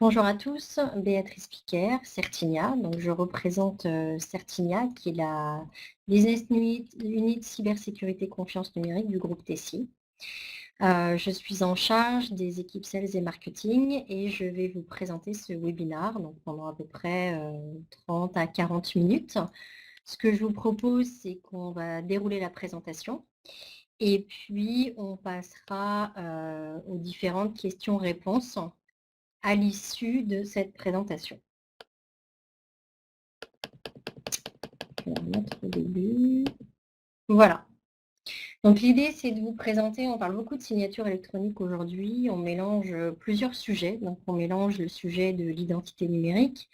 Bonjour à tous, Béatrice Piquer, Certinia. Donc, je représente Certinia, qui est la Business Unit Cybersécurité Confiance Numérique du groupe Tessie. Je suis en charge des équipes Sales et Marketing et je vais vous présenter ce webinaire donc pendant à peu près 30 à 40 minutes. Ce que je vous propose, c'est qu'on va dérouler la présentation et puis on passera aux différentes questions-réponses à l'issue de cette présentation. Je vais la remettre au début. Voilà. Donc l'idée, c'est de vous présenter, on parle beaucoup de signature électronique aujourd'hui, on mélange plusieurs sujets. Donc on mélange le sujet de l'identité numérique,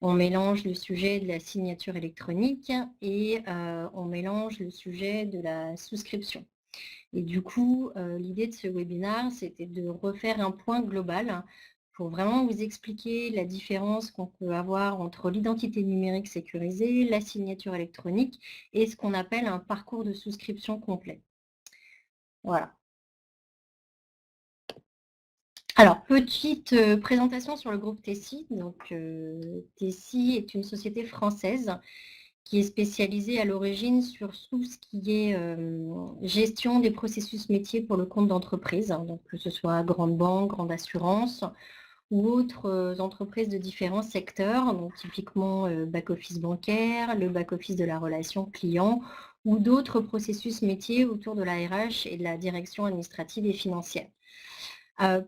on mélange le sujet de la signature électronique et on mélange le sujet de la souscription. Et du coup, l'idée de ce webinaire, c'était de refaire un point global pour vraiment vous expliquer la différence qu'on peut avoir entre l'identité numérique sécurisée, la signature électronique et ce qu'on appelle un parcours de souscription complet. Voilà. Alors, petite présentation sur le groupe Tessie. Donc, Tessie est une société française qui est spécialisée à l'origine sur tout ce qui est gestion des processus métiers pour le compte d'entreprise, donc que ce soit grande banque, grande assurance ou autres entreprises de différents secteurs, donc typiquement back-office bancaire, le back-office de la relation client ou d'autres processus métiers autour de la RH et de la direction administrative et financière.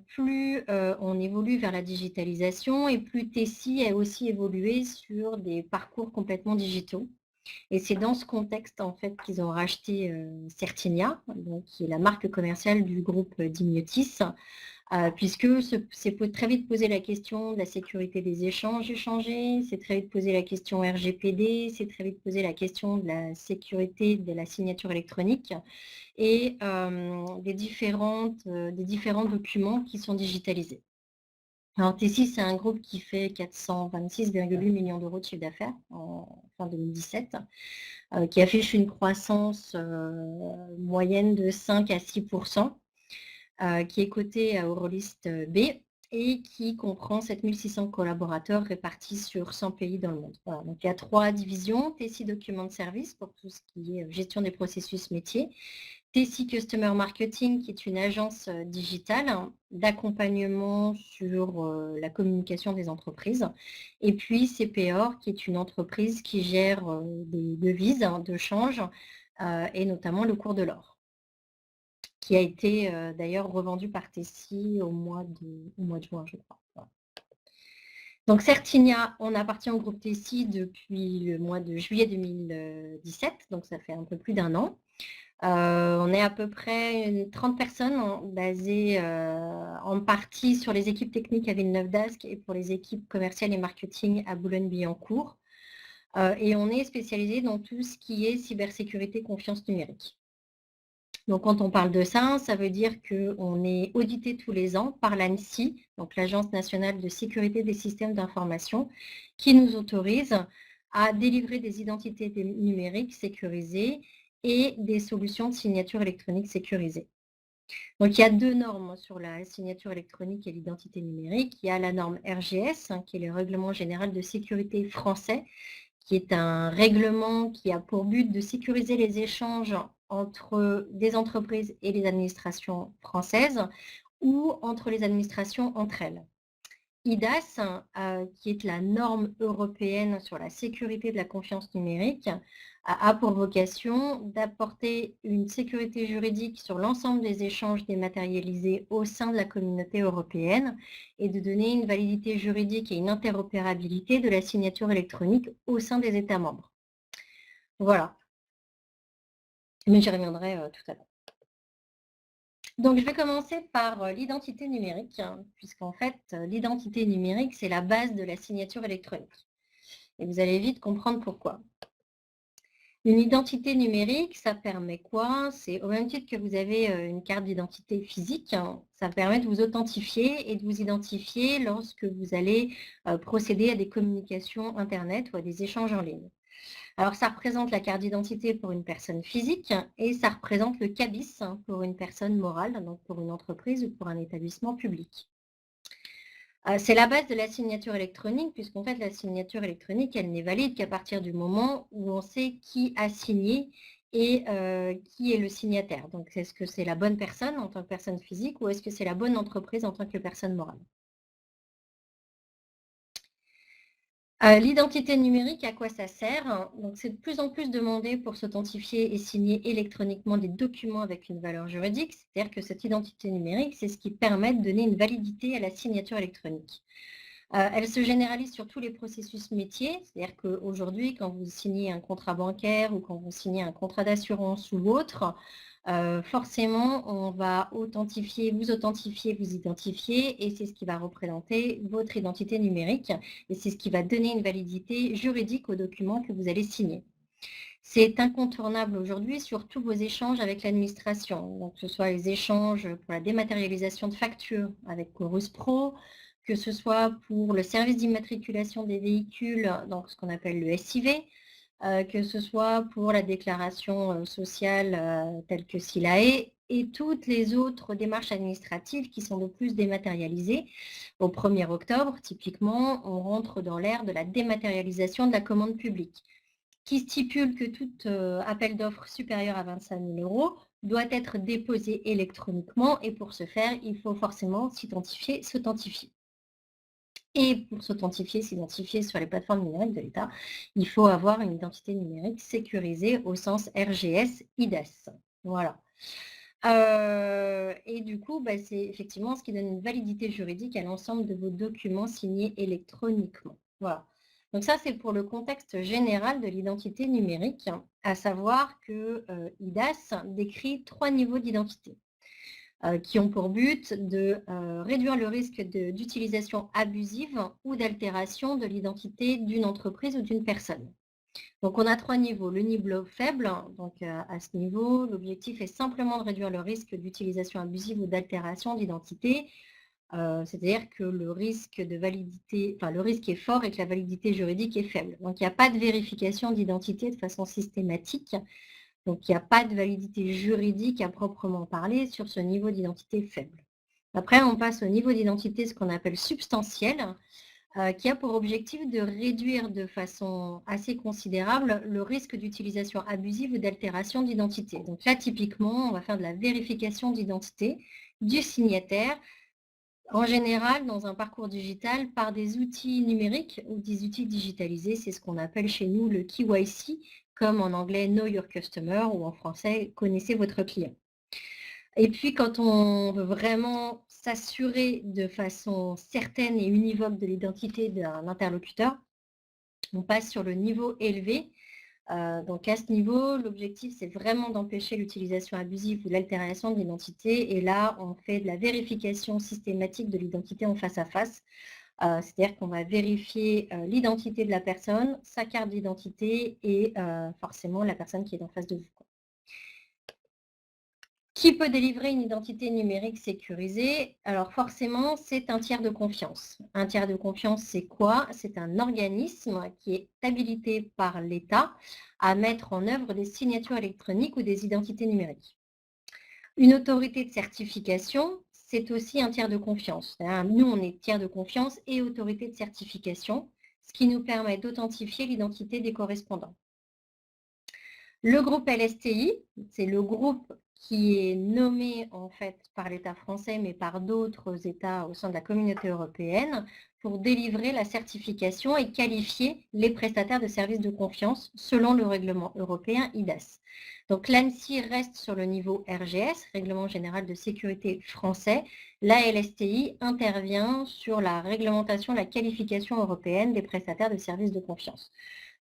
Plus on évolue vers la digitalisation et plus Tessie a aussi évolué sur des parcours complètement digitaux. Et c'est dans ce contexte en fait qu'ils ont racheté Certinia, donc, qui est la marque commerciale du groupe Dimiotis, puisque c'est très vite posé la question de la sécurité des échanges échangés, c'est très vite posé la question RGPD, c'est très vite posé la question de la sécurité de la signature électronique et des différents documents qui sont digitalisés. Alors Tessie, c'est un groupe qui fait 426,8 millions d'euros de chiffre d'affaires en fin 2017, qui affiche une croissance moyenne de 5 à 6%, qui est coté à Eurolist B et qui comprend 7600 collaborateurs répartis sur 100 pays dans le monde. Voilà, donc il y a 3 divisions, Tessie Document Service pour tout ce qui est gestion des processus métiers, Tessie Customer Marketing, qui est une agence digitale d'accompagnement sur la communication des entreprises. Et puis CPOR, qui est une entreprise qui gère des devises de change et notamment le cours de l'or, qui a été d'ailleurs revendu par Tessie au mois de juin, je crois. Voilà. Donc Certinia, on appartient au groupe Tessie depuis le mois de juillet 2017, donc ça fait un peu plus d'un an. On est à peu près 30 personnes basées en partie sur les équipes techniques à Villeneuve-d'Ascq et pour les équipes commerciales et marketing à Boulogne-Billancourt. Et on est spécialisé dans tout ce qui est cybersécurité confiance numérique. Donc quand on parle de ça, ça veut dire qu'on est audité tous les ans par l'ANSSI, donc l'Agence nationale de sécurité des systèmes d'information, qui nous autorise à délivrer des identités numériques sécurisées et des solutions de signature électronique sécurisées. Donc il y a 2 normes sur la signature électronique et l'identité numérique. Il y a la norme RGS, qui est le Règlement général de sécurité français, qui est un règlement qui a pour but de sécuriser les échanges entre des entreprises et les administrations françaises ou entre les administrations entre elles. IDAS, qui est la norme européenne sur la sécurité de la confiance numérique, a pour vocation d'apporter une sécurité juridique sur l'ensemble des échanges dématérialisés au sein de la communauté européenne et de donner une validité juridique et une interopérabilité de la signature électronique au sein des États membres. Voilà. Mais j'y reviendrai tout à l'heure. Donc, je vais commencer par l'identité numérique, puisqu'en fait, l'identité numérique, c'est la base de la signature électronique. Et vous allez vite comprendre pourquoi. Une identité numérique, ça permet quoi? C'est au même titre que vous avez une carte d'identité physique, ça permet de vous authentifier et de vous identifier lorsque vous allez procéder à des communications Internet ou à des échanges en ligne. Alors, ça représente la carte d'identité pour une personne physique et ça représente le CABIS pour une personne morale, donc pour une entreprise ou pour un établissement public. C'est la base de la signature électronique, puisqu'en fait, la signature électronique, elle n'est valide qu'à partir du moment où on sait qui a signé et qui est le signataire. Donc, est-ce que c'est la bonne personne en tant que personne physique ou est-ce que c'est la bonne entreprise en tant que personne morale? L'identité numérique, à quoi ça sert? Donc, c'est de plus en plus demandé pour s'authentifier et signer électroniquement des documents avec une valeur juridique. C'est-à-dire que cette identité numérique, c'est ce qui permet de donner une validité à la signature électronique. Elle se généralise sur tous les processus métiers, c'est-à-dire qu'aujourd'hui, quand vous signez un contrat bancaire ou quand vous signez un contrat d'assurance ou autre, forcément, on va vous authentifier, vous identifier, et c'est ce qui va représenter votre identité numérique, et c'est ce qui va donner une validité juridique au document que vous allez signer. C'est incontournable aujourd'hui sur tous vos échanges avec l'administration, donc que ce soit les échanges pour la dématérialisation de factures avec Chorus Pro, que ce soit pour le service d'immatriculation des véhicules, donc ce qu'on appelle le SIV, que ce soit pour la déclaration sociale telle que SILAE et toutes les autres démarches administratives qui sont de plus dématérialisées. Au 1er octobre, typiquement, on rentre dans l'ère de la dématérialisation de la commande publique, qui stipule que tout appel d'offres supérieur à 25 000 € doit être déposé électroniquement, et pour ce faire, il faut forcément s'authentifier. Et pour s'identifier sur les plateformes numériques de l'État, il faut avoir une identité numérique sécurisée au sens RGS IDES. Voilà. Et du coup, c'est effectivement ce qui donne une validité juridique à l'ensemble de vos documents signés électroniquement. Voilà. Donc ça, c'est pour le contexte général de l'identité numérique, à savoir que IDAS décrit 3 niveaux d'identité qui ont pour but de réduire le risque d'utilisation abusive ou d'altération de l'identité d'une entreprise ou d'une personne. Donc, on a 3 niveaux. Le niveau faible, donc à ce niveau, l'objectif est simplement de réduire le risque d'utilisation abusive ou d'altération d'identité. C'est-à-dire que le risque de validité, le risque est fort et que la validité juridique est faible. Donc, il n'y a pas de vérification d'identité de façon systématique. Donc, il n'y a pas de validité juridique à proprement parler sur ce niveau d'identité faible. Après, on passe au niveau d'identité, ce qu'on appelle substantielle, qui a pour objectif de réduire de façon assez considérable le risque d'utilisation abusive ou d'altération d'identité. Donc là, typiquement, on va faire de la vérification d'identité du signataire, en général dans un parcours digital par des outils numériques ou des outils digitalisés. C'est ce qu'on appelle chez nous le KYC, comme en anglais Know Your Customer ou en français Connaissez votre client. Et puis, quand on veut vraiment s'assurer de façon certaine et univoque de l'identité d'un interlocuteur, on passe sur le niveau élevé. Donc, à ce niveau, l'objectif, c'est vraiment d'empêcher l'utilisation abusive ou l'altération de l'identité. Et là, on fait de la vérification systématique de l'identité en face à face. C'est-à-dire qu'on va vérifier l'identité de la personne, sa carte d'identité et forcément la personne qui est en face de vous. Qui peut délivrer une identité numérique sécurisée? Alors forcément, c'est un tiers de confiance. Un tiers de confiance, c'est quoi? C'est un organisme qui est habilité par l'État à mettre en œuvre des signatures électroniques ou des identités numériques. Une autorité de certification, c'est aussi un tiers de confiance. Nous, on est tiers de confiance et autorité de certification, ce qui nous permet d'authentifier l'identité des correspondants. Le groupe LSTI, c'est le groupe qui est nommé en fait par l'État français, mais par d'autres États au sein de la communauté européenne, pour délivrer la certification et qualifier les prestataires de services de confiance selon le règlement européen IDAS. Donc l'ANSSI reste sur le niveau RGS, Règlement général de sécurité français. La LSTI intervient sur la réglementation, la qualification européenne des prestataires de services de confiance.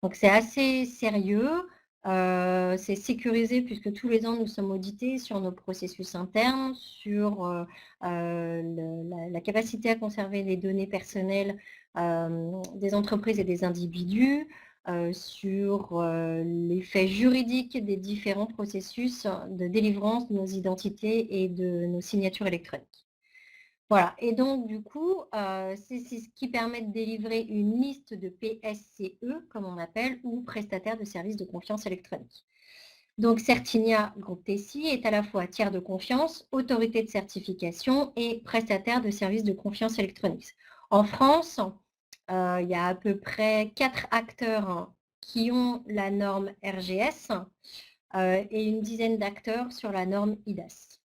Donc c'est assez sérieux. C'est sécurisé puisque tous les ans, nous sommes audités sur nos processus internes, sur la capacité à conserver les données personnelles des entreprises et des individus, sur les faits juridiques des différents processus de délivrance de nos identités et de nos signatures électroniques. Voilà, et donc du coup, c'est ce qui permet de délivrer une liste de PSCE, comme on appelle, ou prestataires de services de confiance électronique. Donc Certinia Groupe Tessi est à la fois tiers de confiance, autorité de certification et prestataire de services de confiance électronique. En France, il y a à peu près 4 acteurs qui ont la norme RGS et une dizaine d'acteurs sur la norme IDAS.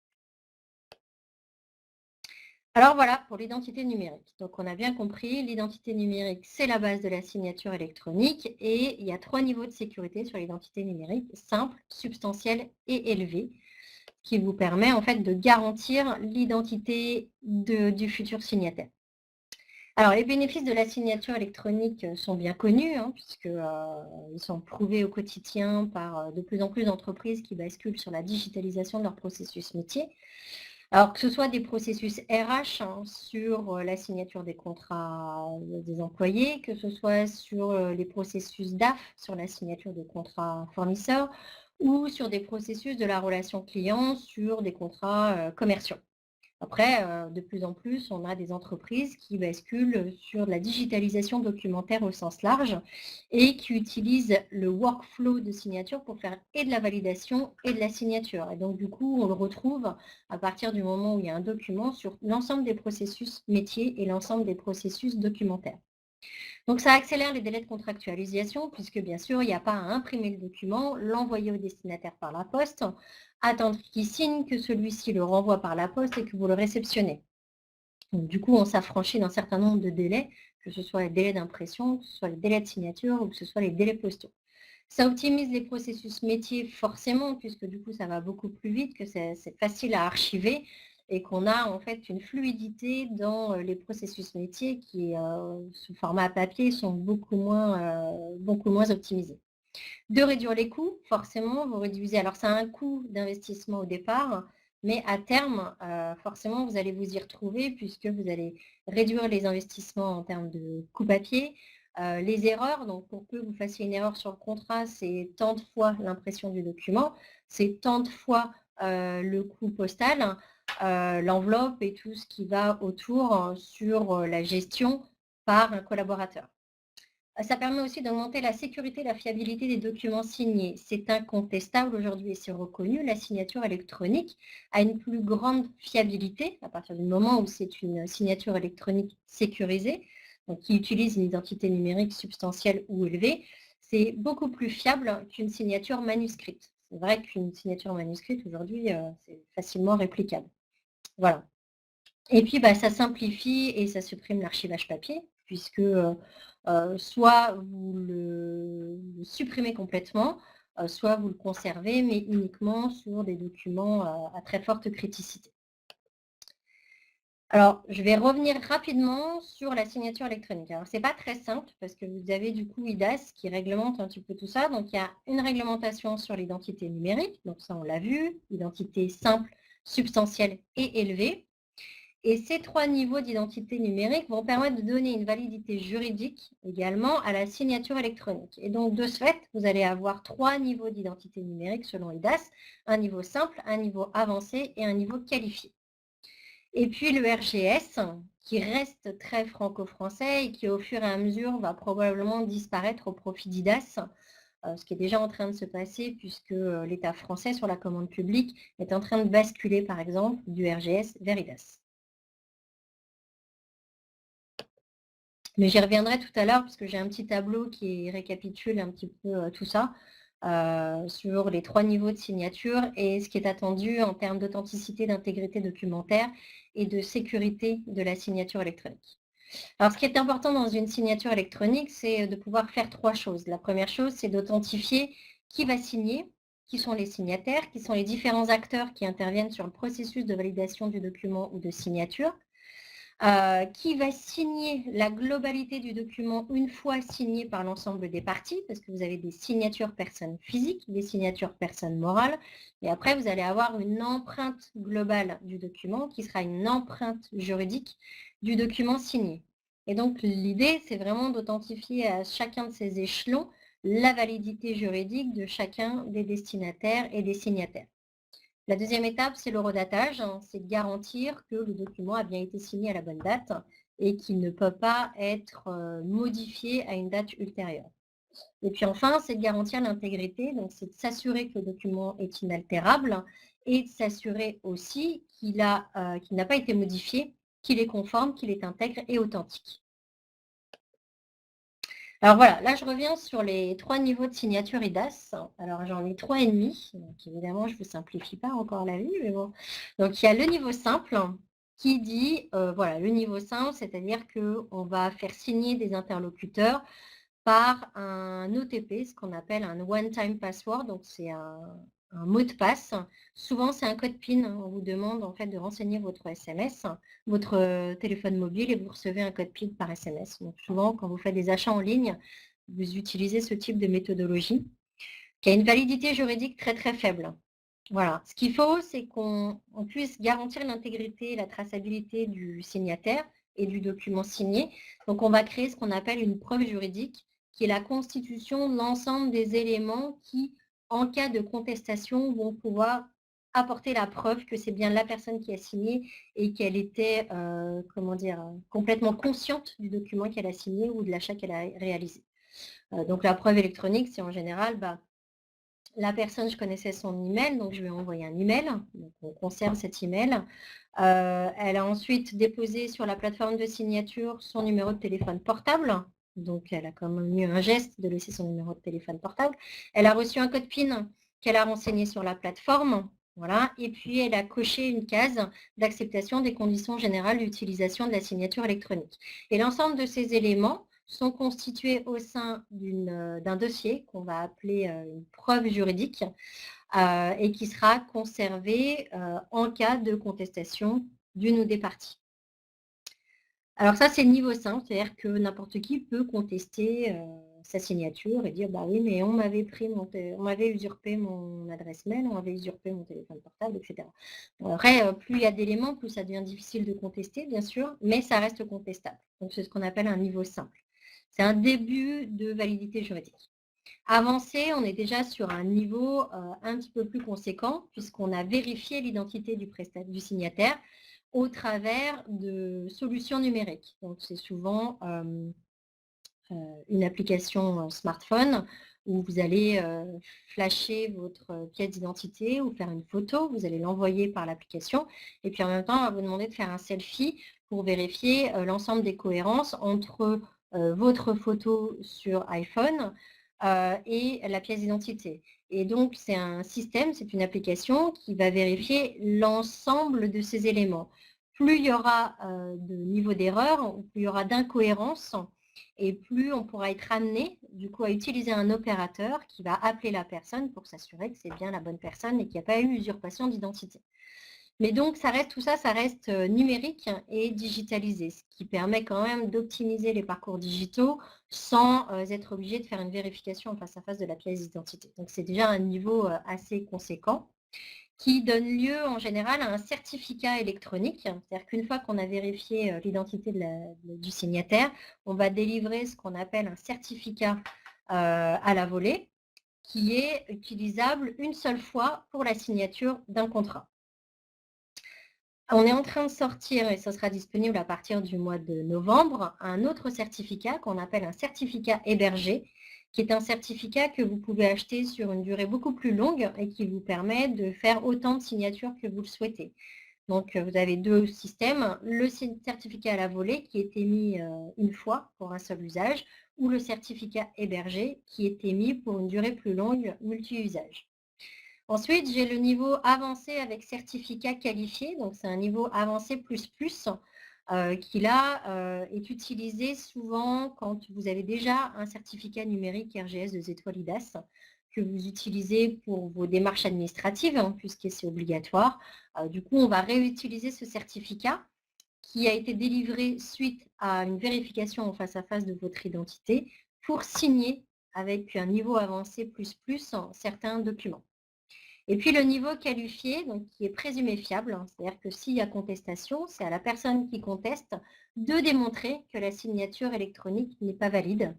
Alors voilà pour l'identité numérique. Donc on a bien compris, l'identité numérique, c'est la base de la signature électronique et il y a 3 niveaux de sécurité sur l'identité numérique, simple, substantielle et élevée, qui vous permet en fait de garantir l'identité du futur signataire. Alors les bénéfices de la signature électronique sont bien connus, puisqu'ils sont prouvés au quotidien par de plus en plus d'entreprises qui basculent sur la digitalisation de leur processus métier. Alors que ce soit des processus RH sur la signature des contrats des employés, que ce soit sur les processus DAF, sur la signature de contrats fournisseurs, ou sur des processus de la relation client sur des contrats commerciaux. Après, de plus en plus, on a des entreprises qui basculent sur la digitalisation documentaire au sens large et qui utilisent le workflow de signature pour faire et de la validation et de la signature. Et donc, du coup, on le retrouve à partir du moment où il y a un document sur l'ensemble des processus métiers et l'ensemble des processus documentaires. Donc, ça accélère les délais de contractualisation puisque, bien sûr, il n'y a pas à imprimer le document, l'envoyer au destinataire par la poste, attendre qu'il signe, que celui-ci le renvoie par la poste et que vous le réceptionnez. Donc, du coup, on s'affranchit d'un certain nombre de délais, que ce soit les délais d'impression, que ce soit les délais de signature ou que ce soit les délais postaux. Ça optimise les processus métiers forcément, puisque du coup, ça va beaucoup plus vite, que c'est facile à archiver et qu'on a en fait une fluidité dans les processus métiers qui, sous format papier, sont beaucoup moins optimisés. De réduire les coûts, forcément, vous réduisez. Alors, ça a un coût d'investissement au départ, mais à terme, forcément, vous allez vous y retrouver puisque vous allez réduire les investissements en termes de coût papier. Les erreurs, donc pour que vous fassiez une erreur sur le contrat, c'est tant de fois l'impression du document, c'est tant de fois le coût postal, l'enveloppe et tout ce qui va autour sur la gestion par un collaborateur. Ça permet aussi d'augmenter la sécurité et la fiabilité des documents signés. C'est incontestable aujourd'hui et c'est reconnu. La signature électronique a une plus grande fiabilité à partir du moment où c'est une signature électronique sécurisée, donc qui utilise une identité numérique substantielle ou élevée. C'est beaucoup plus fiable qu'une signature manuscrite. C'est vrai qu'une signature manuscrite aujourd'hui, c'est facilement réplicable. Voilà. Et puis, ça simplifie et ça supprime l'archivage papier, puisque soit vous le supprimez complètement, soit vous le conservez, mais uniquement sur des documents à très forte criticité. Alors, je vais revenir rapidement sur la signature électronique. Alors, ce n'est pas très simple parce que vous avez du coup IDAS qui réglemente un petit peu tout ça. Donc, il y a une réglementation sur l'identité numérique. Donc, ça, on l'a vu. Identité simple, substantielle et élevée. Et ces 3 niveaux d'identité numérique vont permettre de donner une validité juridique également à la signature électronique. Et donc, de ce fait, vous allez avoir 3 niveaux d'identité numérique selon IDAS, un niveau simple, un niveau avancé et un niveau qualifié. Et puis le RGS, qui reste très franco-français et qui, au fur et à mesure, va probablement disparaître au profit d'IDAS, ce qui est déjà en train de se passer puisque l'État français, sur la commande publique, est en train de basculer, par exemple, du RGS vers IDAS. Mais j'y reviendrai tout à l'heure parce que j'ai un petit tableau qui récapitule un petit peu tout ça sur les 3 niveaux de signature et ce qui est attendu en termes d'authenticité, d'intégrité documentaire et de sécurité de la signature électronique. Alors, ce qui est important dans une signature électronique, c'est de pouvoir faire 3 choses. La première chose, c'est d'authentifier qui va signer, qui sont les signataires, qui sont les différents acteurs qui interviennent sur le processus de validation du document ou de signature. Qui va signer la globalité du document une fois signé par l'ensemble des parties, parce que vous avez des signatures personnes physiques, des signatures personnes morales, et après vous allez avoir une empreinte globale du document qui sera une empreinte juridique du document signé. Et donc l'idée, c'est vraiment d'authentifier à chacun de ces échelons la validité juridique de chacun des destinataires et des signataires. La deuxième étape, c'est le redatage, c'est de garantir que le document a bien été signé à la bonne date et qu'il ne peut pas être modifié à une date ultérieure. Et puis enfin, c'est de garantir l'intégrité, donc c'est de s'assurer que le document est inaltérable et de s'assurer aussi qu'il n'a pas été modifié qu'il est conforme, qu'il est intègre et authentique. Alors voilà, là je reviens sur les 3 niveaux de signature IDAS. Alors j'en ai 3,5, donc évidemment je ne vous simplifie pas encore la vie, mais bon. Donc il y a le niveau simple qui dit, voilà, le niveau simple, c'est-à-dire qu'on va faire signer des interlocuteurs par un OTP, ce qu'on appelle un one-time password, donc c'est un mot de passe. Souvent, c'est un code PIN. On vous demande en fait de renseigner votre SMS, votre téléphone mobile et vous recevez un code PIN par SMS. Donc souvent, quand vous faites des achats en ligne, vous utilisez ce type de méthodologie qui a une validité juridique très très faible. Voilà. Ce qu'il faut, c'est qu'on puisse garantir l'intégrité et la traçabilité du signataire et du document signé. Donc, on va créer ce qu'on appelle une preuve juridique, qui est la constitution de l'ensemble des éléments qui, en cas de contestation, vont pouvoir apporter la preuve que c'est bien la personne qui a signé et qu'elle était, comment dire, complètement consciente du document qu'elle a signé ou de l'achat qu'elle a réalisé. Donc, la preuve électronique, c'est en général, la personne, je connaissais son email, donc je lui ai envoyé un email. Donc on conserve cet email. Elle a ensuite déposé sur la plateforme de signature son numéro de téléphone portable. Donc elle a quand même eu un geste de laisser son numéro de téléphone portable. Elle a reçu un code PIN qu'elle a renseigné sur la plateforme. Voilà. Et puis elle a coché une case d'acceptation des conditions générales d'utilisation de la signature électronique. Et l'ensemble de ces éléments sont constitués au sein d'un dossier qu'on va appeler une preuve juridique et qui sera conservé en cas de contestation d'une ou des parties. Alors ça, c'est le niveau simple, c'est-à-dire que n'importe qui peut contester sa signature et dire bah oui, mais on m'avait usurpé mon adresse mail, on m'avait usurpé mon téléphone portable, etc. Bon, après, plus il y a d'éléments, plus ça devient difficile de contester, bien sûr, mais ça reste contestable. Donc c'est ce qu'on appelle un niveau simple. C'est un début de validité juridique. Avancé, on est déjà sur un niveau un petit peu plus conséquent puisqu'on a vérifié l'identité du signataire au travers de solutions numériques. Donc c'est souvent une application smartphone où vous allez flasher votre pièce d'identité ou faire une photo, vous allez l'envoyer par l'application et puis en même temps on va vous demander de faire un selfie pour vérifier l'ensemble des cohérences entre votre photo sur iPhone et la pièce d'identité. Et donc, c'est un système, c'est une application qui va vérifier l'ensemble de ces éléments. Plus il y aura de niveau d'erreur, plus il y aura d'incohérences, et plus on pourra être amené, du coup, à utiliser un opérateur qui va appeler la personne pour s'assurer que c'est bien la bonne personne et qu'il n'y a pas eu usurpation d'identité. Mais donc, tout ça, ça reste numérique et digitalisé, ce qui permet quand même d'optimiser les parcours digitaux sans être obligé de faire une vérification en face à face de la pièce d'identité. Donc, c'est déjà un niveau assez conséquent qui donne lieu en général à un certificat électronique. C'est-à-dire qu'une fois qu'on a vérifié l'identité du signataire, on va délivrer ce qu'on appelle un certificat à la volée qui est utilisable une seule fois pour la signature d'un contrat. On est en train de sortir, et ça sera disponible à partir du mois de novembre, un autre certificat qu'on appelle un certificat hébergé, qui est un certificat que vous pouvez acheter sur une durée beaucoup plus longue et qui vous permet de faire autant de signatures que vous le souhaitez. Donc, vous avez deux systèmes, le certificat à la volée qui est émis une fois pour un seul usage, ou le certificat hébergé qui est émis pour une durée plus longue, multi-usage. Ensuite, j'ai le niveau avancé avec certificat qualifié, donc c'est un niveau avancé plus plus qui là est utilisé souvent quand vous avez déjà un certificat numérique RGS 2 étoiles IDAS que vous utilisez pour vos démarches administratives, puisque c'est obligatoire. Du coup, on va réutiliser ce certificat qui a été délivré suite à une vérification en face à face de votre identité pour signer avec un niveau avancé plus plus certains documents. Et puis le niveau qualifié, donc qui est présumé fiable, c'est-à-dire que s'il y a contestation, c'est à la personne qui conteste de démontrer que la signature électronique n'est pas valide.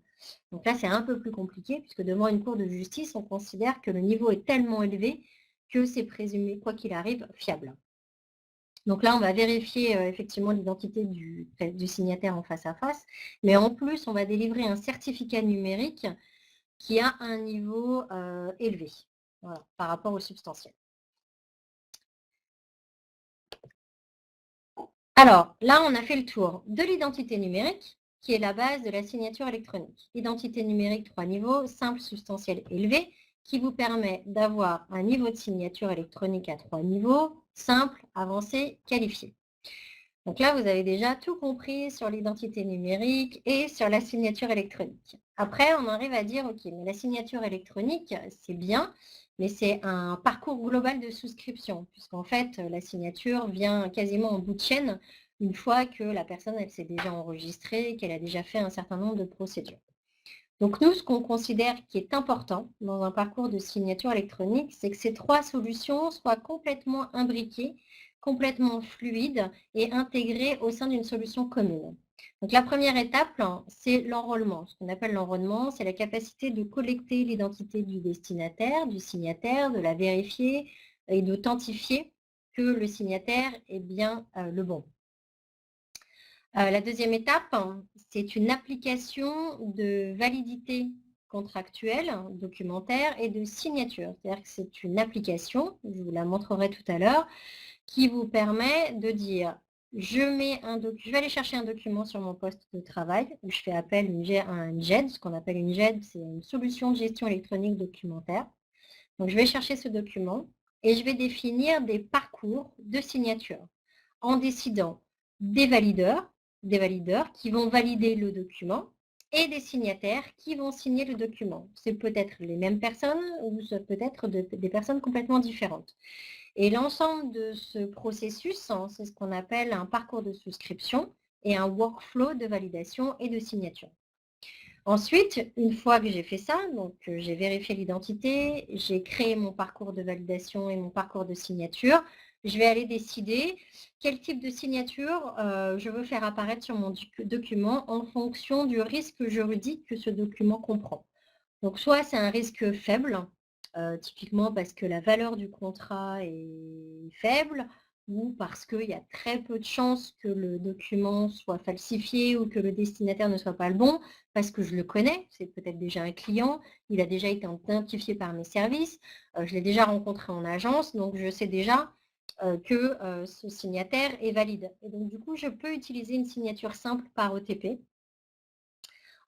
Donc là, c'est un peu plus compliqué, puisque devant une cour de justice, on considère que le niveau est tellement élevé que c'est présumé, quoi qu'il arrive, fiable. Donc là, on va vérifier effectivement l'identité du signataire en face à face, mais en plus, on va délivrer un certificat numérique qui a un niveau élevé par rapport au substantiel. Alors, là, on a fait le tour de l'identité numérique, qui est la base de la signature électronique. Identité numérique 3 niveaux, simple, substantiel, élevé, qui vous permet d'avoir un niveau de signature électronique à 3 niveaux, simple, avancé, qualifié. Donc là, vous avez déjà tout compris sur l'identité numérique et sur la signature électronique. Après, on arrive à dire, OK, mais la signature électronique, c'est bien, mais c'est un parcours global de souscription, puisqu'en fait, la signature vient quasiment en bout de chaîne une fois que la personne, elle s'est déjà enregistrée, qu'elle a déjà fait un certain nombre de procédures. Donc nous, ce qu'on considère qui est important dans un parcours de signature électronique, c'est que ces 3 solutions soient complètement imbriquées, complètement fluides et intégrées au sein d'une solution commune. Donc la première étape, c'est l'enrôlement. Ce qu'on appelle l'enrôlement, c'est la capacité de collecter l'identité du destinataire, du signataire, de la vérifier et d'authentifier que le signataire est bien le bon. La deuxième étape, c'est une application de validité contractuelle, documentaire et de signature. C'est-à-dire que c'est une application, je vous la montrerai tout à l'heure, qui vous permet de dire je vais aller chercher un document sur mon poste de travail où je fais appel à une GED. Ce qu'on appelle une GED, c'est une solution de gestion électronique documentaire. Donc je vais chercher ce document et je vais définir des parcours de signature en décidant des valideurs qui vont valider le document et des signataires qui vont signer le document. C'est peut-être les mêmes personnes ou ça peut être des personnes complètement différentes. Et l'ensemble de ce processus, c'est ce qu'on appelle un parcours de souscription et un workflow de validation et de signature. Ensuite, une fois que j'ai fait ça, donc j'ai vérifié l'identité, j'ai créé mon parcours de validation et mon parcours de signature, je vais aller décider quel type de signature je veux faire apparaître sur mon document en fonction du risque juridique que ce document comprend. Donc soit c'est un risque faible, typiquement parce que la valeur du contrat est faible, ou parce qu'il y a très peu de chances que le document soit falsifié ou que le destinataire ne soit pas le bon, parce que je le connais, c'est peut-être déjà un client, il a déjà été identifié par mes services, je l'ai déjà rencontré en agence, donc je sais déjà que ce signataire est valide. Et donc du coup, je peux utiliser une signature simple par OTP,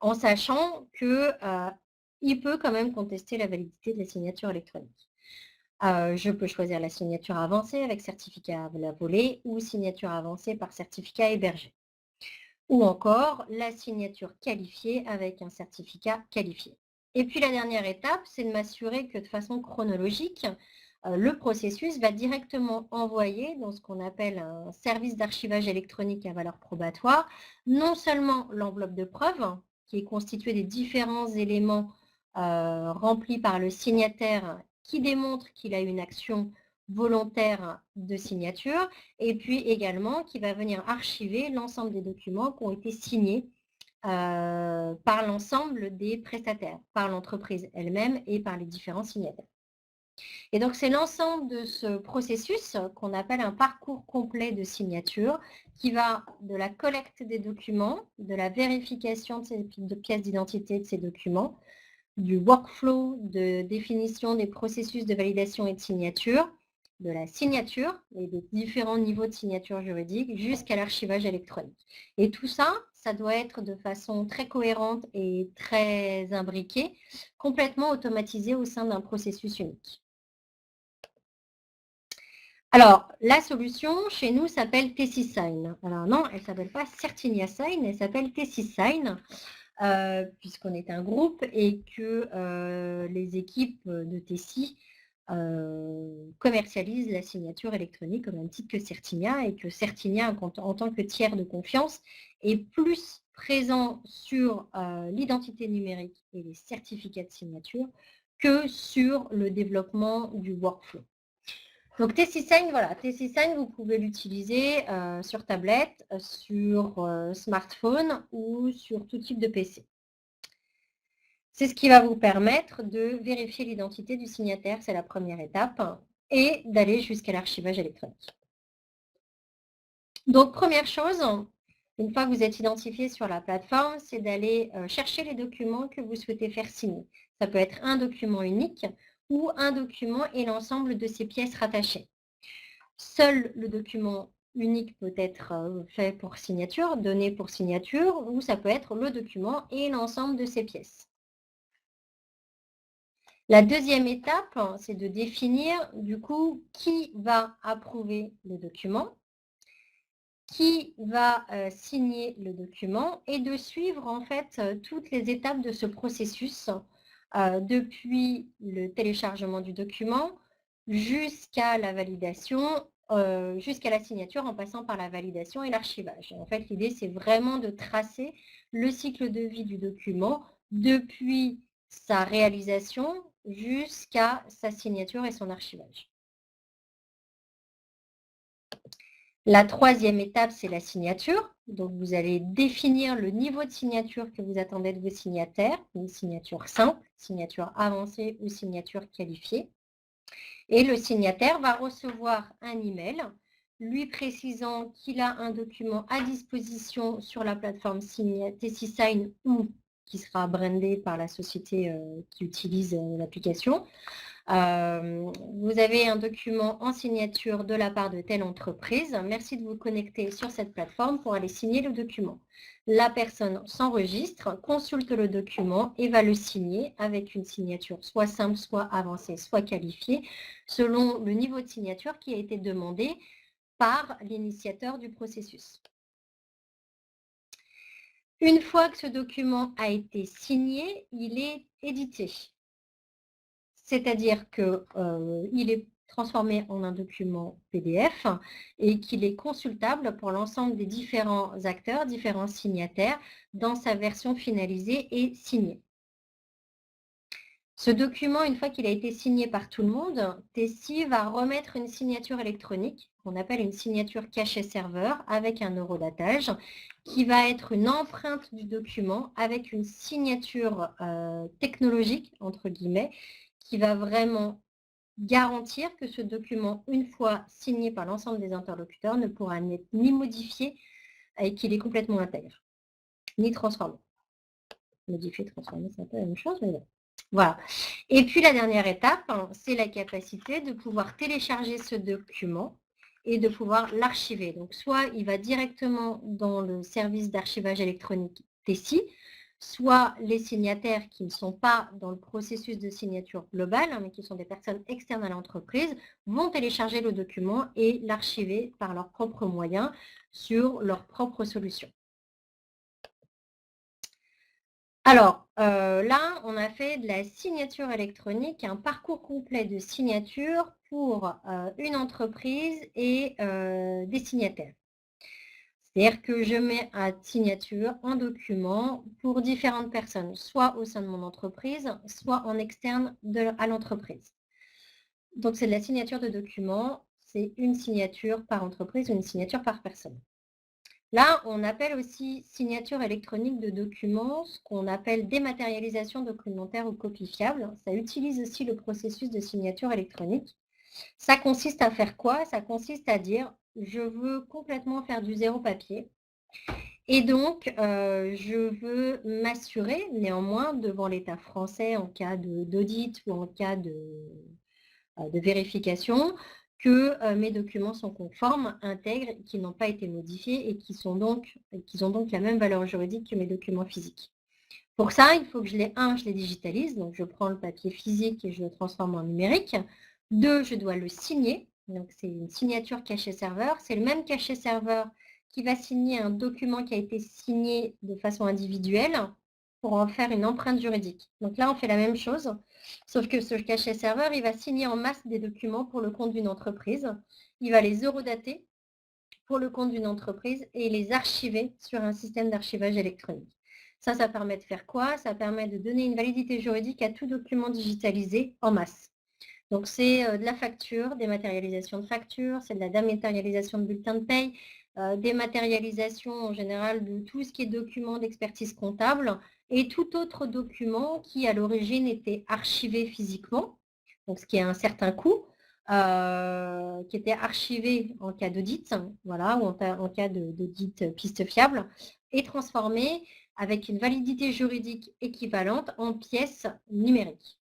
en sachant qu'il peut quand même contester la validité de la signature électronique. Je peux choisir la signature avancée avec certificat à la volée ou signature avancée par certificat hébergé. Ou encore la signature qualifiée avec un certificat qualifié. Et puis la dernière étape, c'est de m'assurer que de façon chronologique, le processus va directement envoyer dans ce qu'on appelle un service d'archivage électronique à valeur probatoire, non seulement l'enveloppe de preuve, qui est constituée des différents éléments remplis par le signataire qui démontre qu'il a une action volontaire de signature, et puis également qui va venir archiver l'ensemble des documents qui ont été signés par l'ensemble des prestataires, par l'entreprise elle-même et par les différents signataires. Et donc, c'est l'ensemble de ce processus qu'on appelle un parcours complet de signature qui va de la collecte des documents, de la vérification de ces pièces d'identité de ces documents, du workflow de définition des processus de validation et de signature, de la signature et des différents niveaux de signature juridique jusqu'à l'archivage électronique. Et tout ça, ça doit être de façon très cohérente et très imbriquée, complètement automatisé au sein d'un processus unique. Alors, la solution chez nous s'appelle Tessysign. Alors non, elle ne s'appelle pas Certinia Sign, elle s'appelle Tessysign, puisqu'on est un groupe et que les équipes de Tessy commercialisent la signature électronique au même titre que Certinia, et que Certinia, en tant que tiers de confiance, est plus présent sur l'identité numérique et les certificats de signature que sur le développement du workflow. Donc Tessysign, voilà, Tessysign, vous pouvez l'utiliser sur tablette, sur smartphone ou sur tout type de PC. C'est ce qui va vous permettre de vérifier l'identité du signataire, c'est la première étape, et d'aller jusqu'à l'archivage électronique. Donc première chose, une fois que vous êtes identifié sur la plateforme, c'est d'aller chercher les documents que vous souhaitez faire signer. Ça peut être un document unique ou un document et l'ensemble de ses pièces rattachées. Seul le document unique peut être fait pour signature, donné pour signature, ou ça peut être le document et l'ensemble de ses pièces. La deuxième étape, c'est de définir du coup qui va approuver le document, qui va signer le document et de suivre en fait toutes les étapes de ce processus depuis le téléchargement du document jusqu'à la validation, jusqu'à la signature en passant par la validation et l'archivage. En fait, l'idée, c'est vraiment de tracer le cycle de vie du document depuis sa réalisation jusqu'à sa signature et son archivage. La troisième étape, c'est la signature. Donc, vous allez définir le niveau de signature que vous attendez de vos signataires, une signature simple, signature avancée ou signature qualifiée. Et le signataire va recevoir un email lui précisant qu'il a un document à disposition sur la plateforme TessiSign ou qui sera brandé par la société qui utilise l'application. Vous avez un document en signature de la part de telle entreprise. Merci de vous connecter sur cette plateforme pour aller signer le document. La personne s'enregistre, consulte le document et va le signer avec une signature soit simple, soit avancée, soit qualifiée, selon le niveau de signature qui a été demandé par l'initiateur du processus. Une fois que ce document a été signé, il est édité. C'est-à-dire qu'il est transformé en un document PDF et qu'il est consultable pour l'ensemble des différents acteurs, différents signataires, dans sa version finalisée et signée. Ce document, une fois qu'il a été signé par tout le monde, Tessie va remettre une signature électronique, qu'on appelle une signature cachée serveur, avec un horodatage, qui va être une empreinte du document avec une signature technologique, entre guillemets, qui va vraiment garantir que ce document, une fois signé par l'ensemble des interlocuteurs, ne pourra être ni modifié et qu'il est complètement intègre, ni transformé. Modifier, transformer, c'est un peu la même chose, mais bon. Voilà. Et puis la dernière étape, c'est la capacité de pouvoir télécharger ce document et de pouvoir l'archiver. Donc soit il va directement dans le service d'archivage électronique Tessie, soit les signataires qui ne sont pas dans le processus de signature globale, mais qui sont des personnes externes à l'entreprise, vont télécharger le document et l'archiver par leurs propres moyens sur leur propre solution. Alors, là, on a fait de la signature électronique, un parcours complet de signature pour une entreprise et des signataires. C'est-à-dire que je mets à signature un document pour différentes personnes, soit au sein de mon entreprise, soit en externe à l'entreprise. Donc, c'est de la signature de document, c'est une signature par entreprise ou une signature par personne. Là, on appelle aussi signature électronique de documents, ce qu'on appelle dématérialisation documentaire ou copie fiable. Ça utilise aussi le processus de signature électronique. Ça consiste à faire quoi? Ça consiste à dire, je veux complètement faire du zéro papier. Et donc, je veux m'assurer néanmoins devant l'État français en cas d'audit ou en cas de vérification que mes documents sont conformes, intègres, qui n'ont pas été modifiés et qui ont donc la même valeur juridique que mes documents physiques. Pour ça, il faut que je les digitalise, donc je prends le papier physique et je le transforme en numérique. 2, je dois le signer, donc c'est une signature cachet serveur. C'est le même cachet serveur qui va signer un document qui a été signé de façon individuelle pour en faire une empreinte juridique. Donc là, on fait la même chose, sauf que ce cachet serveur, il va signer en masse des documents pour le compte d'une entreprise. Il va les eurodater pour le compte d'une entreprise et les archiver sur un système d'archivage électronique. Ça permet de faire quoi? Ça permet de donner une validité juridique à tout document digitalisé en masse. Donc, c'est de la facture, dématérialisation de facture, c'est de la dématérialisation de bulletins de paye, dématérialisation en général de tout ce qui est document d'expertise comptable et tout autre document qui, à l'origine, était archivé physiquement, donc ce qui a un certain coût, qui était archivé en cas d'audit, voilà, ou en cas d'audit piste fiable, et transformé avec une validité juridique équivalente en pièces numériques.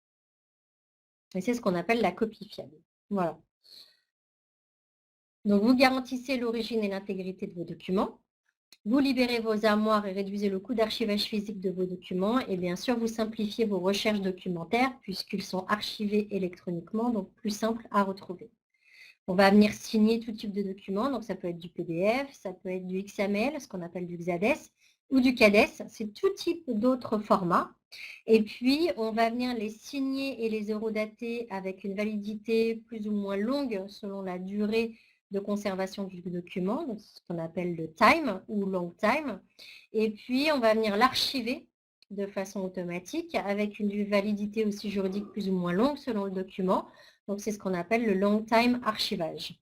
Et c'est ce qu'on appelle la copie fiable. Voilà. Donc, vous garantissez l'origine et l'intégrité de vos documents. Vous libérez vos armoires et réduisez le coût d'archivage physique de vos documents. Et bien sûr, vous simplifiez vos recherches documentaires puisqu'ils sont archivés électroniquement, donc plus simples à retrouver. On va venir signer tout type de documents, donc ça peut être du PDF, ça peut être du XML, ce qu'on appelle du XADES, ou du CADES, c'est tout type d'autres formats. Et puis, on va venir les signer et les eurodater avec une validité plus ou moins longue selon la durée de conservation du document, donc ce qu'on appelle le time ou long time. Et puis, on va venir l'archiver de façon automatique avec une validité aussi juridique plus ou moins longue selon le document. Donc, c'est ce qu'on appelle le long time archivage.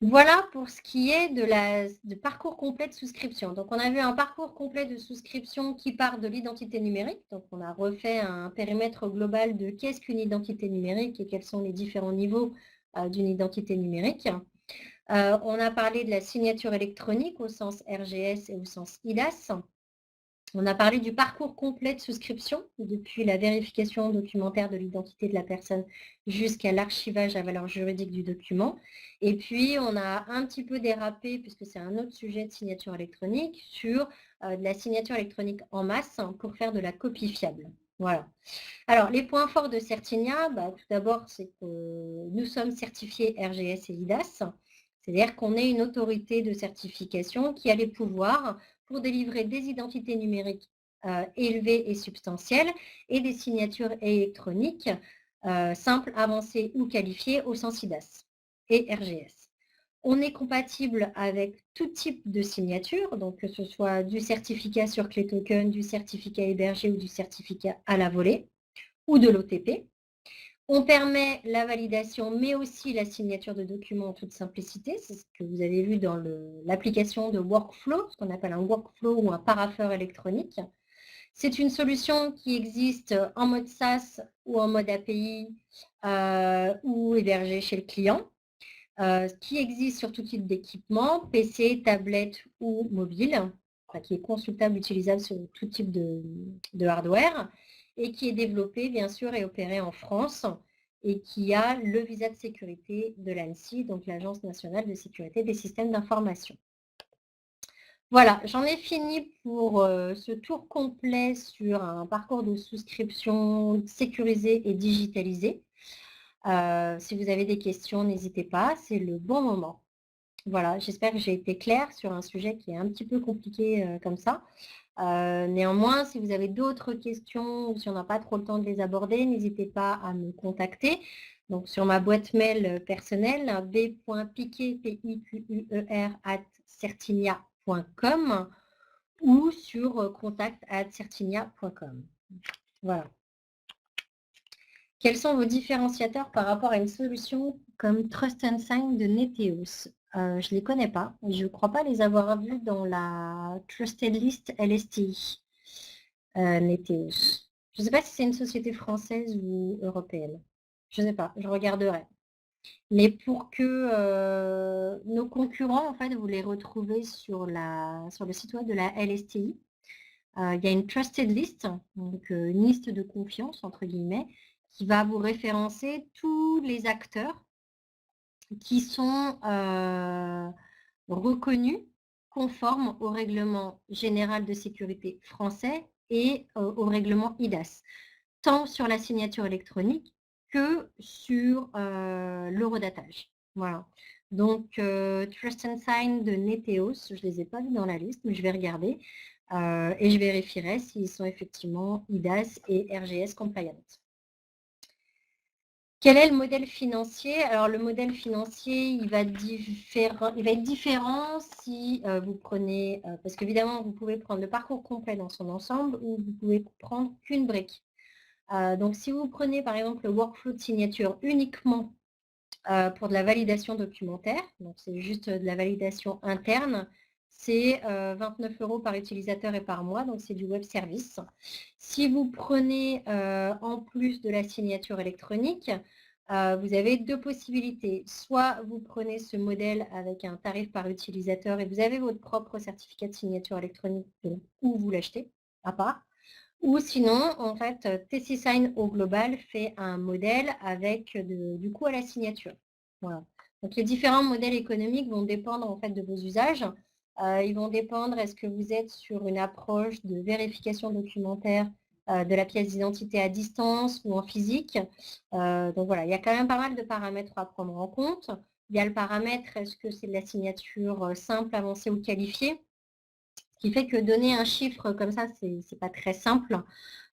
Voilà pour ce qui est de parcours complet de souscription. Donc, on a vu un parcours complet de souscription qui part de l'identité numérique. Donc, on a refait un périmètre global de qu'est-ce qu'une identité numérique et quels sont les différents niveaux d'une identité numérique. On a parlé de la signature électronique au sens RGS et au sens IDAS. On a parlé du parcours complet de souscription, depuis la vérification documentaire de l'identité de la personne jusqu'à l'archivage à valeur juridique du document. Et puis, on a un petit peu dérapé, puisque c'est un autre sujet de signature électronique, sur de la signature électronique en masse pour faire de la copie fiable. Voilà. Alors, les points forts de Certinia, tout d'abord, c'est que nous sommes certifiés RGS et IDAS, c'est-à-dire qu'on est une autorité de certification qui a les pouvoirs pour délivrer des identités numériques élevées et substantielles et des signatures électroniques simples, avancées ou qualifiées au sens IDAS et RGS. On est compatible avec tout type de signature, donc que ce soit du certificat sur clé token, du certificat hébergé ou du certificat à la volée ou de l'OTP. On permet la validation, mais aussi la signature de documents en toute simplicité. C'est ce que vous avez vu dans l'application de workflow, ce qu'on appelle un workflow ou un parapheur électronique. C'est une solution qui existe en mode SaaS ou en mode API ou hébergée chez le client, qui existe sur tout type d'équipement, PC, tablette ou mobile, qui est consultable, utilisable sur tout type de hardware, et qui est développé, bien sûr, et opéré en France, et qui a le visa de sécurité de l'ANSSI, donc l'Agence nationale de sécurité des systèmes d'information. Voilà, j'en ai fini pour ce tour complet sur un parcours de souscription sécurisé et digitalisé. Si vous avez des questions, n'hésitez pas, c'est le bon moment. Voilà, j'espère que j'ai été claire sur un sujet qui est un petit peu compliqué comme ça. Néanmoins, si vous avez d'autres questions ou si on n'a pas trop le temps de les aborder, n'hésitez pas à me contacter. Donc, sur ma boîte mail personnelle, b.piquet@certinia.com ou sur contact@certinia.com. Voilà. Quels sont vos différenciateurs par rapport à une solution comme Trust and Sign de Neteos? Je ne les connais pas. Je ne crois pas les avoir vus dans la Trusted List LSTI, Neteos. Je ne sais pas si c'est une société française ou européenne. Je ne sais pas, je regarderai. Mais pour que nos concurrents, en fait, vous les retrouvez sur le site web de la LSTI. Il y a une Trusted List, donc une liste de confiance, entre guillemets, qui va vous référencer tous les acteurs qui sont reconnus conformes au règlement général de sécurité français et au règlement IDAS, tant sur la signature électronique que sur l'eurodatage. Voilà. Donc, Trust and Sign de Neteos, je ne les ai pas vus dans la liste, mais je vais regarder et je vérifierai s'ils sont effectivement IDAS et RGS compliant. Quel est le modèle financier? Alors, le modèle financier, il va être différent si vous prenez, parce qu'évidemment, vous pouvez prendre le parcours complet dans son ensemble ou vous pouvez prendre qu'une brique. Donc, si vous prenez, par exemple, le workflow de signature uniquement pour de la validation documentaire, donc c'est juste de la validation interne, c'est 29 € par utilisateur et par mois, donc c'est du web service. Si vous prenez en plus de la signature électronique, vous avez deux possibilités. Soit vous prenez ce modèle avec un tarif par utilisateur et vous avez votre propre certificat de signature électronique ou vous l'achetez à part. Ou sinon, en fait, TC Sign au global fait un modèle avec du coût à la signature. Voilà. Donc les différents modèles économiques vont dépendre en fait de vos usages. Ils vont dépendre, est-ce que vous êtes sur une approche de vérification documentaire de la pièce d'identité à distance ou en physique. Donc voilà, il y a quand même pas mal de paramètres à prendre en compte. Il y a le paramètre, est-ce que c'est de la signature simple, avancée ou qualifiée? Ce qui fait que donner un chiffre comme ça, c'est pas très simple.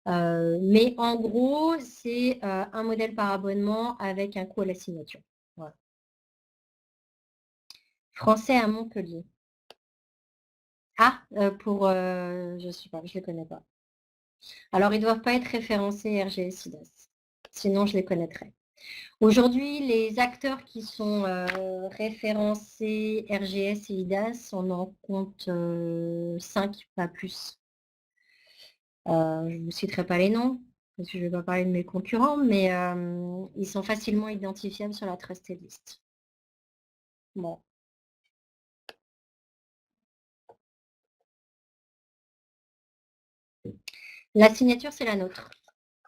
Mais en gros, c'est un modèle par abonnement avec un coût à la signature. Voilà. Français à Montpellier. Ah, je sais pas, je les connais pas. Alors, ils doivent pas être référencés RGS IDAS, sinon je les connaîtrais. Aujourd'hui, les acteurs qui sont référencés RGS et IDAS, on en compte 5, pas plus. Je ne vous citerai pas les noms, parce que je ne vais pas parler de mes concurrents, mais ils sont facilement identifiables sur la Trusted List. Bon. La signature, c'est la nôtre.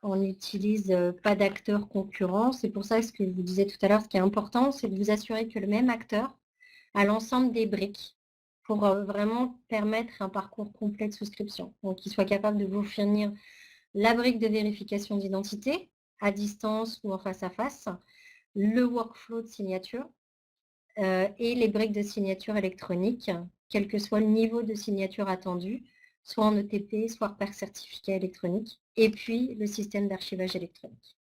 On n'utilise pas d'acteurs concurrents. C'est pour ça que ce que je vous disais tout à l'heure, ce qui est important, c'est de vous assurer que le même acteur a l'ensemble des briques pour vraiment permettre un parcours complet de souscription. Donc, qu'il soit capable de vous fournir la brique de vérification d'identité à distance ou en face à face, le workflow de signature et les briques de signature électronique, quel que soit le niveau de signature attendu, soit en ETP, soit par certificat électronique, et puis le système d'archivage électronique.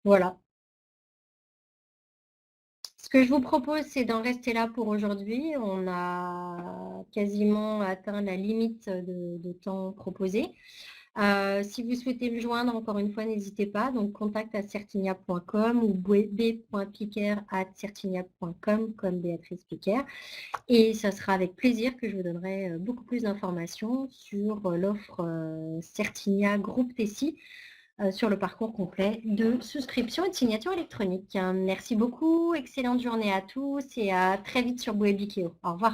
Voilà. Ce que je vous propose, c'est d'en rester là pour aujourd'hui. On a quasiment atteint la limite de temps proposé. Si vous souhaitez me joindre, encore une fois, n'hésitez pas. Donc, contact@certinia.com ou b.piquer@certinia.com comme Béatrice Piquer. Et ça sera avec plaisir que je vous donnerai beaucoup plus d'informations sur l'offre Certinia Groupe Tessi sur le parcours complet de souscription et de signature électronique. Merci beaucoup, excellente journée à tous et à très vite sur Boebikeo. Au revoir.